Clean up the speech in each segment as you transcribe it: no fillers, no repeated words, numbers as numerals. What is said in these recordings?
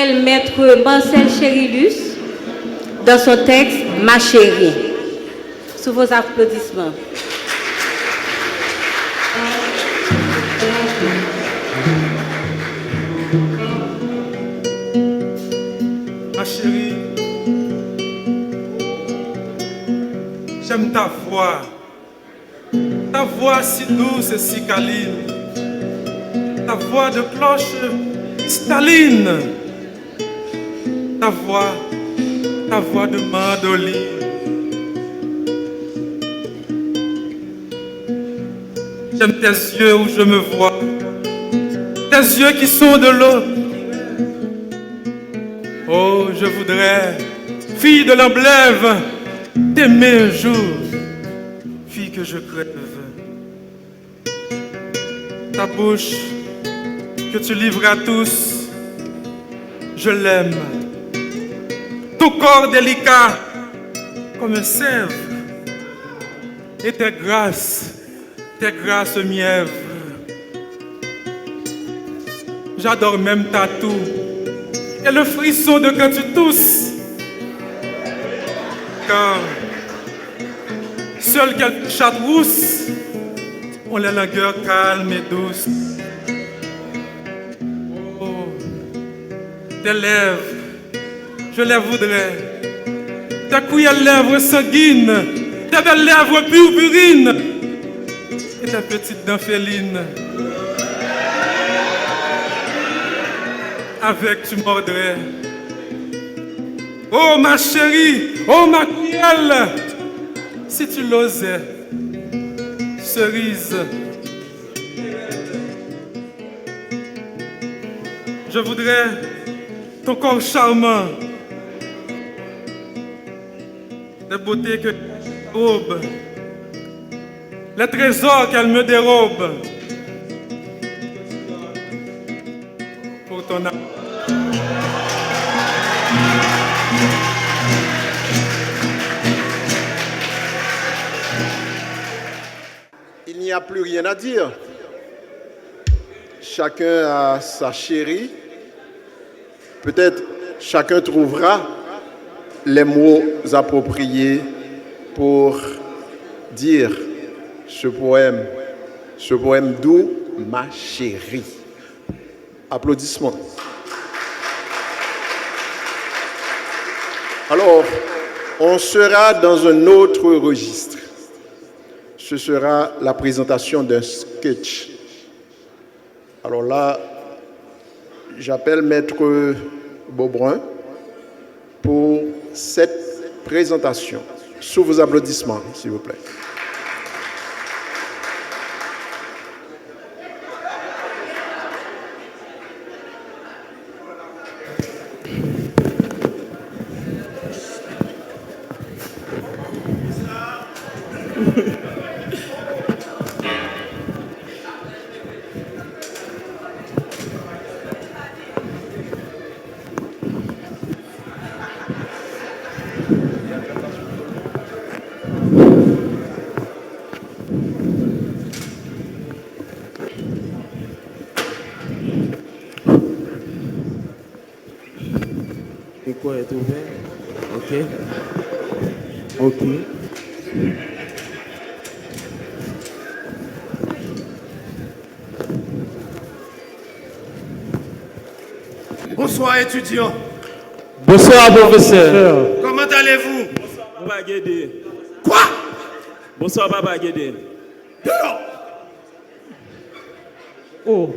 j'appelle Maître Marcel Chérilus dans son texte Ma chérie. Sous vos applaudissements. Ma chérie, j'aime ta voix si douce et si câline, ta voix de cloche cristalline, ta voix de mandoline. J'aime tes yeux où je me vois, tes yeux qui sont de l'eau. Oh, je voudrais, fille de l'emblève, t'aimer un jour, fille que je crève. Ta bouche que tu livres à tous, je l'aime. Ton corps délicat comme un sève, et tes grâces mièvres. J'adore même ta toux et le frisson de quand tu tousses. Car seules quelques chattes rousses ont la langueur calme et douce. Oh, tes lèvres, je les voudrais. Ta couille lèvres sanguines, tes belles lèvres purpurines et ta petite dent féline. Avec tu mordrais. Oh ma chérie, oh ma couillelle, si tu l'osais, cerise. Je voudrais ton corps charmant, les beautés que tu robes, les trésors qu'elle me dérobe. Pour ton amour. Il n'y a plus rien à dire. Chacun a sa chérie. Peut-être chacun trouvera les mots appropriés pour dire ce poème doux, ma chérie. Applaudissements. Alors, on sera dans un autre registre. Ce sera la présentation d'un sketch. Alors là, j'appelle Maître Beaubrun pour cette présentation. Sous vos applaudissements, s'il vous plaît. Micro est ouvert. Ok. Ok. Bonsoir étudiants. Bonsoir professeur. Comment allez-vous? Papa Guédé. Quoi? Bonsoir Papa Guédé. Dehors. Oh.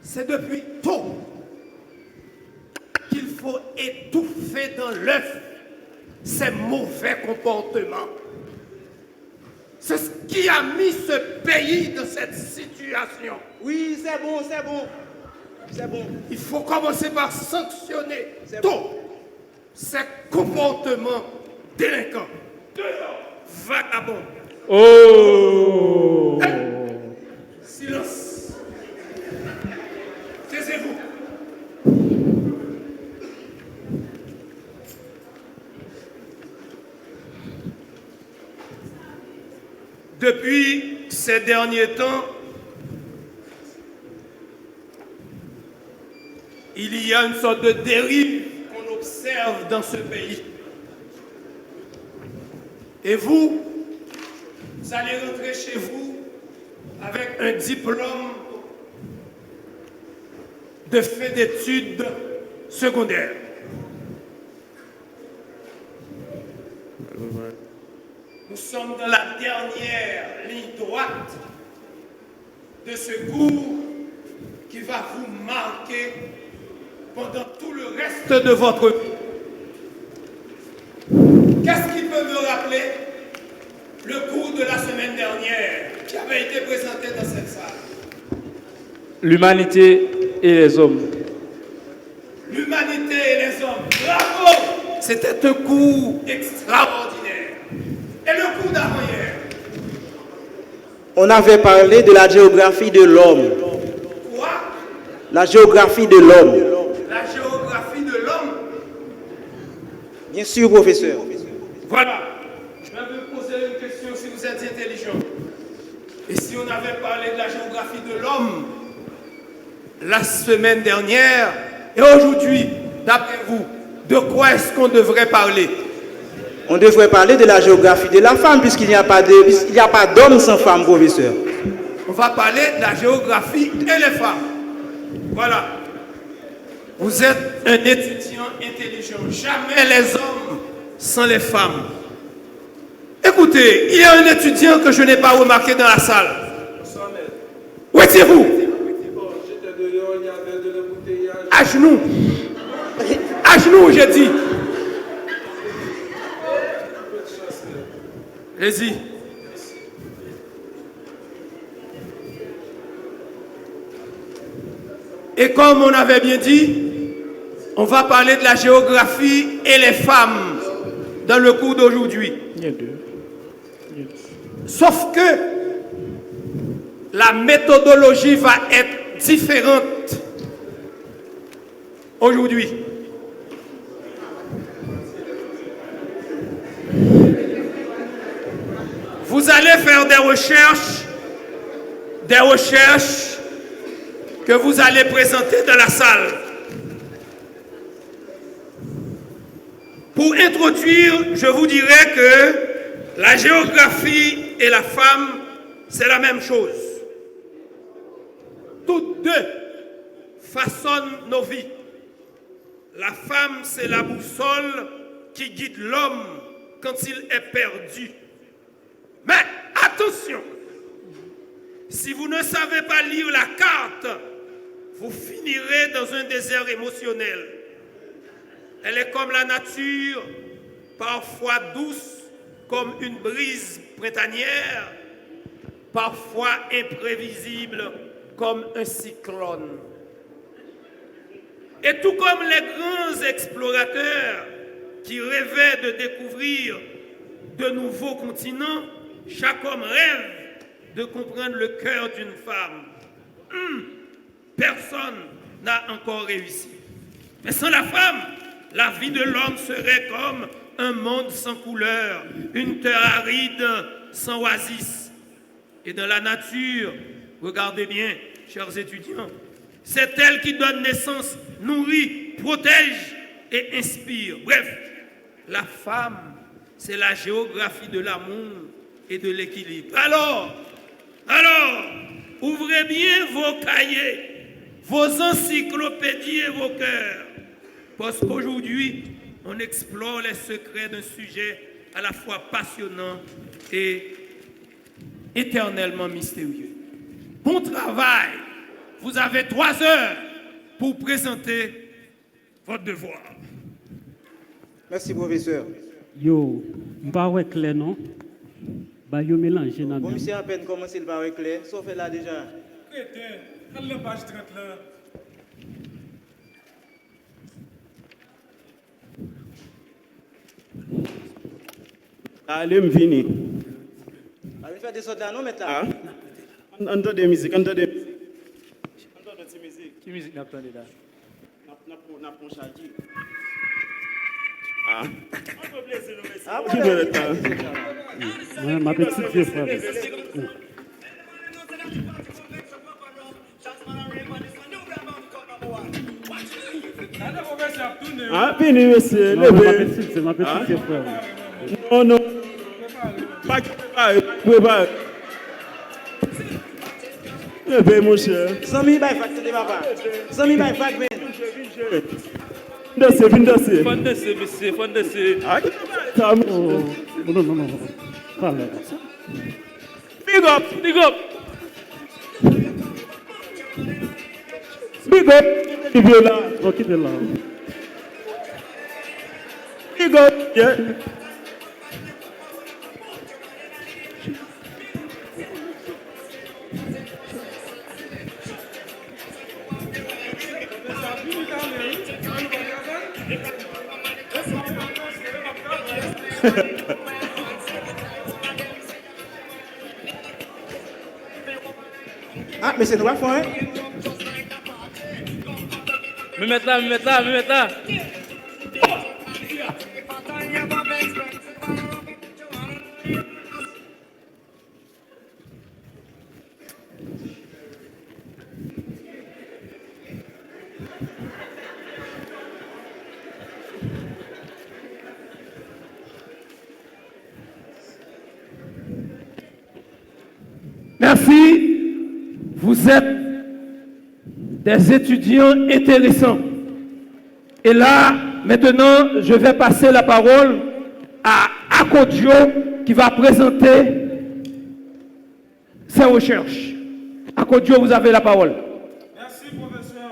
C'est depuis tôt qu'il faut étouffer dans l'œuf ces mauvais comportements. C'est ce qui a mis ce pays dans cette situation. Oui, c'est bon, c'est bon. C'est bon. Il faut commencer par sanctionner tôt ces comportements délinquants. Vagabonds. Oh. Hey, silence. Taisez-vous. Depuis ces derniers temps, il y a une sorte de dérive qu'on observe dans ce pays. Et vous allez rentrer chez vous avec un diplôme de fin d'études secondaires. Nous sommes dans la dernière ligne droite de ce cours qui va vous marquer pendant tout le reste de votre vie. Qu'est-ce qui peut me rappeler le cours de la semaine dernière qui avait été présenté dans cette salle? L'humanité et les hommes. L'humanité et les hommes. Bravo! C'était un cours extraordinaire. Et le cours d'avant-hier? On avait parlé de la géographie de l'homme. Quoi? La géographie de l'homme. La géographie de l'homme. Bien sûr, professeur. Voilà. Je vais vous poser une question si vous êtes intelligent. Et si on avait parlé de la géographie de l'homme la semaine dernière et aujourd'hui, d'après vous, de quoi est-ce qu'on devrait parler? On devrait parler de la géographie de la femme, puisqu'il n'y a pas d'homme sans femme, professeur. On va parler de la géographie et les femmes. Voilà. Vous êtes un étudiant intelligent. Jamais les hommes sans les femmes. Écoutez, il y a un étudiant que je n'ai pas remarqué dans la salle. Où étiez-vous? À genoux. À genoux, j'ai dit. Allez-y. Et comme on avait bien dit, on va parler de la géographie et les femmes dans le cours d'aujourd'hui. Sauf que la méthodologie va être différente aujourd'hui. Vous allez faire des recherches que vous allez présenter dans la salle. Pour introduire, je vous dirais que la géographie et la femme, c'est la même chose. Toutes deux façonnent nos vies. La femme, c'est la boussole qui guide l'homme quand il est perdu. Mais attention, si vous ne savez pas lire la carte, vous finirez dans un désert émotionnel. Elle est comme la nature, parfois douce comme une brise printanière, parfois imprévisible comme un cyclone. Et tout comme les grands explorateurs qui rêvaient de découvrir de nouveaux continents, chaque homme rêve de comprendre le cœur d'une femme. Personne n'a encore réussi. Mais sans la femme, la vie de l'homme serait comme un monde sans couleur, une terre aride sans oasis. Et dans la nature, regardez bien, chers étudiants, c'est elle qui donne naissance, nourrit, protège et inspire. Bref, la femme, c'est la géographie de l'amour et de l'équilibre. Alors, ouvrez bien vos cahiers, vos encyclopédies et vos cœurs, parce qu'aujourd'hui, on explore les secrets d'un sujet à la fois passionnant et éternellement mystérieux. Bon travail! Vous avez 3 heures pour présenter votre devoir. Merci, professeur. Yo, pas clair non? Bah yo mélange dans Bon, monsieur, à peine commencé le parler clair, sauf là déjà. Quelle est la page 30 là? Allez, me venir. Allez faire des sortes là, non, maintenant. Entendez des musiques, entendez. Entendez des musiques. Qui musique n'a pas là? N'a pas chadi. Qui veut le temps? Ouais, ma petite fille, frère. Ah, fini, monsieur. Non, ma Levez. petite, c'est ma petite fille, frère. Non, non. Pas préparé. Levez, mon cher. Zami bay fak de papa. Zami bay fak men. Vindose. Fon desse, monsieur, fon desse. Ah, ça me- Oh, non, non, non. Calme. Big up. Big up. Big up. If you're là. Oh, quitte là. Big up. Yeah. Ah, mais c'est nous pas faire. Me mettre là, me mettre là, me mettre là. Merci. Vous êtes des étudiants intéressants. Et là, maintenant, je vais passer la parole à Akodio qui va présenter ses recherches. Akodio, vous avez la parole. Merci, professeur.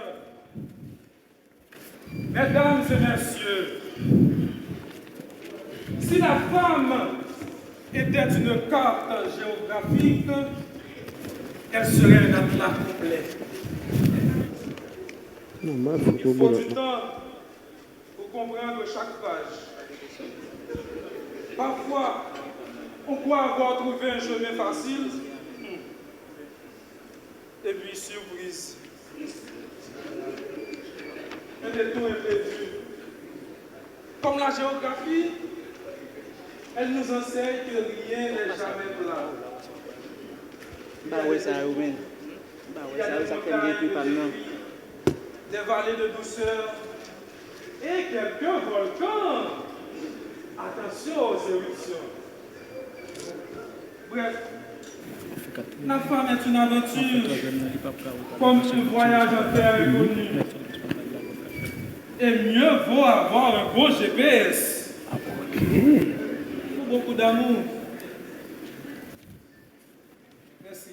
Mesdames et messieurs, si la femme était une carte géographique, elle serait un atlas complet. Il faut du temps pour comprendre chaque page. Parfois, on croit avoir trouvé un chemin facile, et puis surprise. Un détour imprévu. Comme la géographie, elle nous enseigne que rien n'est jamais plat. Bah ouais, ça a ouvert. Bah Il y a ouais, des ça fait montagnes bien plus pas non. des vallées de douceur et quelques volcans. Attention aux éruptions. Bref, la femme est une aventure, comme un voyage en terre inconnue. Et mieux vaut avoir un beau GPS. Pour beaucoup d'amour. Merci.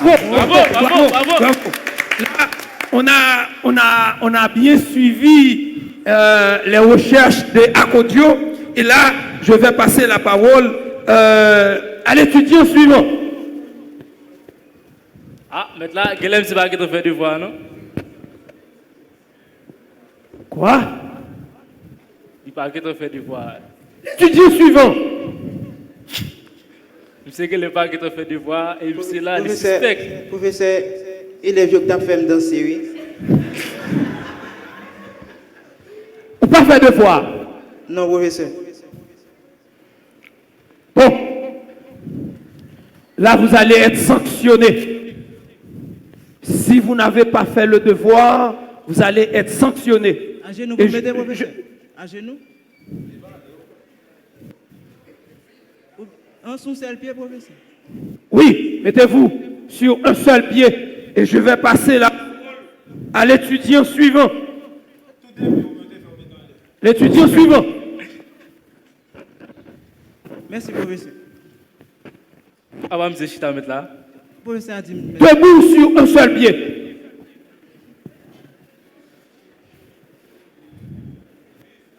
Bravo, bravo, bravo. Là, on a bien suivi les recherches de Akodio. Et là, je vais passer la parole à l'étudiant suivant. Ah, maintenant, Guélem, c'est pas qui te fait du voir, non? Quoi? Il paraît qu'il te fait du voir. L'étudiant suivant. Je sais que le pas qui te fait du voir, et c'est là, les suspects. Professeur, il est vieux que tu as fait dans la série. Ou pas faire devoir? Non, professeur. Bon. Là, vous allez être sanctionné. Si vous n'avez pas fait le devoir, vous allez être sanctionné. À genoux, Et vous mettez, professeur. À genoux. En son seul pied, professeur. Oui, mettez-vous sur un seul pied et je vais passer la parole à l'étudiant suivant. L'étudiant suivant. Merci, professeur. Ah, bah, monsieur Chita, mettre là. Professeur a dit. Debout sur un seul pied.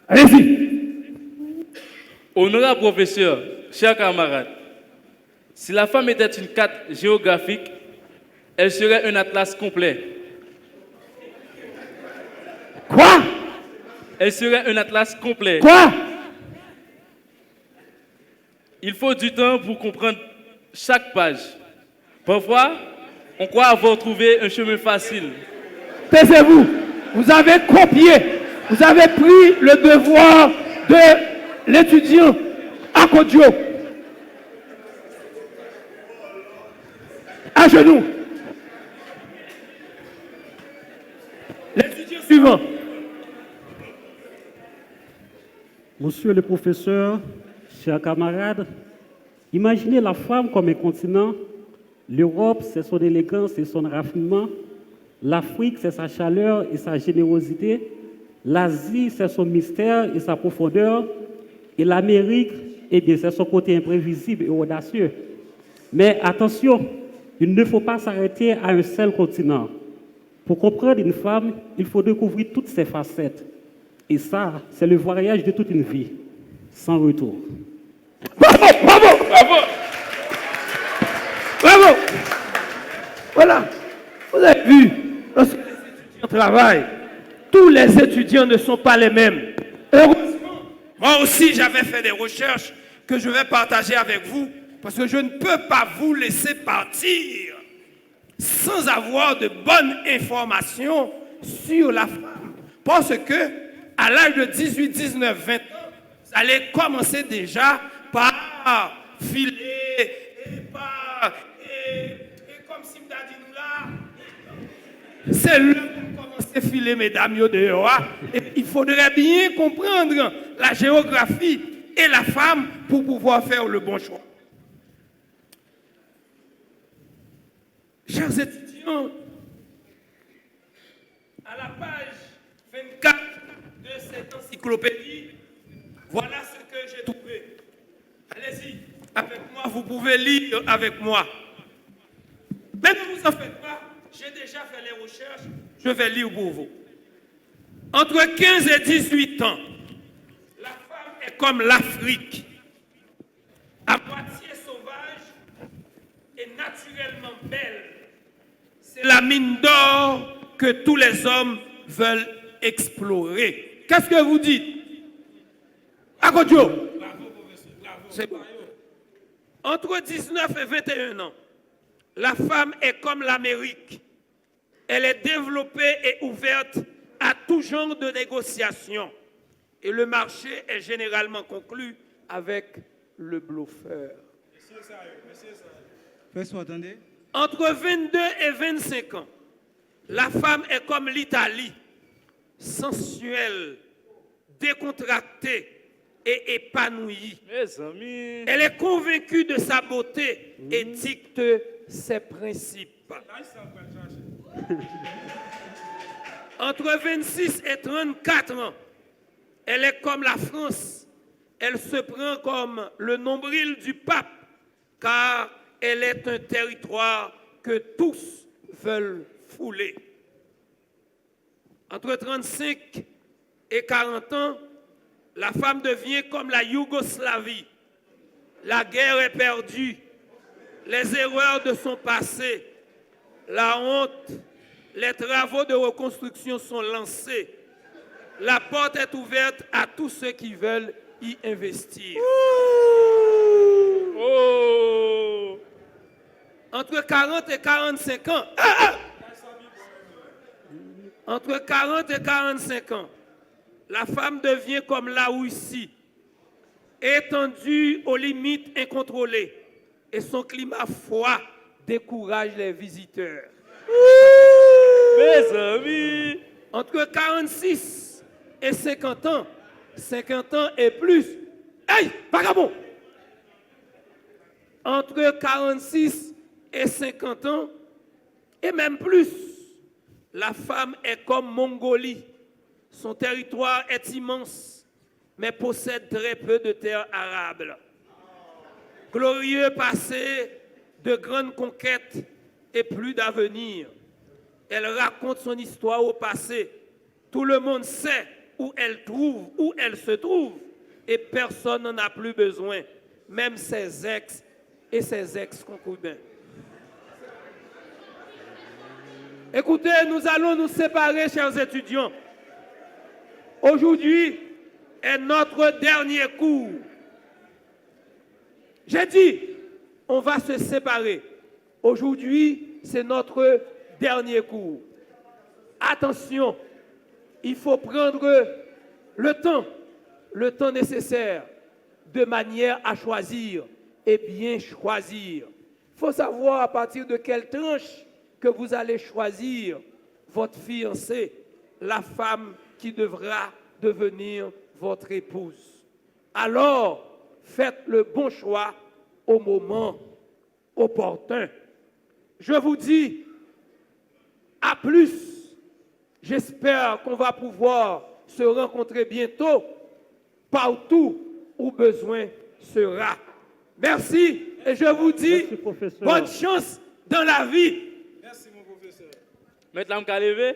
Allez-y. Honorable professeur, chers camarades, si la femme était une carte géographique, elle serait un atlas complet. Quoi? Elle serait un atlas complet. Quoi? Il faut du temps pour comprendre chaque page. Parfois, on croit avoir trouvé un chemin facile. Taisez-vous. Vous avez copié Vous avez pris le devoir de l'étudiant à Kodjo. À genoux. L'étudiant suivant. Monsieur le professeur, chers camarades, imaginez la femme comme un continent. L'Europe, c'est son élégance et son raffinement. L'Afrique, c'est sa chaleur et sa générosité. L'Asie, c'est son mystère et sa profondeur. Et l'Amérique, eh bien, c'est son côté imprévisible et audacieux. Mais attention, il ne faut pas s'arrêter à un seul continent. Pour comprendre une femme, il faut découvrir toutes ses facettes. Et ça, c'est le voyage de toute une vie, sans retour. Bravo, bravo, bravo. Bravo. Voilà. Vous avez vu, lorsque les étudiants travaillent, tous les étudiants ne sont pas les mêmes. Heureusement, moi aussi j'avais fait des recherches que je vais partager avec vous, parce que je ne peux pas vous laisser partir sans avoir de bonnes informations sur la femme. Parce que, à l'âge de 18, 19, 20 ans, vous allez commencer déjà par filer, et comme si vous avez dit nous là, c'est là qu'on commence à filer, mesdames, yo dehors. Et il faudrait bien comprendre la géographie et la femme pour pouvoir faire le bon choix. Chers étudiants, à la page 24 de cette encyclopédie, voilà ce que j'ai trouvé. Allez-y, avec moi, vous pouvez lire avec moi. Mais ne vous en faites pas, j'ai déjà fait les recherches, je vais lire pour vous. Entre 15 et 18 ans, la femme est comme l'Afrique, à moitié sauvage et naturellement belle. C'est la mine d'or que tous les hommes veulent explorer. Qu'est-ce que vous dites? Akodjo. Bravo, professeur. Bravo. C'est bon. Entre 19 et 21 ans, la femme est comme l'Amérique. Elle est développée et ouverte à tout genre de négociations. Et le marché est généralement conclu avec le bluffeur. Professeur, attendez. Entre 22 et 25 ans, la femme est comme l'Italie, sensuelle, décontractée et épanouie. Mes amis. Elle est convaincue de sa beauté et dicte ses principes. Entre 26 et 34 ans, elle est comme la France. Elle se prend comme le nombril du pape, car elle est un territoire que tous veulent fouler. Entre 35 et 40 ans, la femme devient comme la Yougoslavie. La guerre est perdue. Les erreurs de son passé, la honte, les travaux de reconstruction sont lancés. La porte est ouverte à tous ceux qui veulent y investir. Oh. Entre 40 et 45 ans, entre 40 et 45 ans, la femme devient comme la Russie, étendue aux limites incontrôlées, et son climat froid décourage les visiteurs. Mes amis. Entre 46 et 50 ans et plus, hey, vagabond! Entre 46 et 50 ans, et même plus, la femme est comme Mongolie. Son territoire est immense, mais possède très peu de terres arables. Glorieux passé, de grandes conquêtes et plus d'avenir. Elle raconte son histoire au passé. Tout le monde sait où elle se trouve, et personne n'en a plus besoin, même ses ex et ses ex-concubins. Écoutez, nous allons nous séparer, chers étudiants. Aujourd'hui est notre dernier cours. J'ai dit, on va se séparer. Aujourd'hui, c'est notre dernier cours. Attention, il faut prendre le temps nécessaire de manière à choisir et bien choisir. Il faut savoir à partir de quelle tranche que vous allez choisir votre fiancée, la femme qui devra devenir votre épouse. Alors, faites le bon choix au moment opportun. Je vous dis, à plus. J'espère qu'on va pouvoir se rencontrer bientôt, partout où besoin sera. Merci et je vous dis bonne chance dans la vie. Merci, mon professeur. Maintenant, on va lever.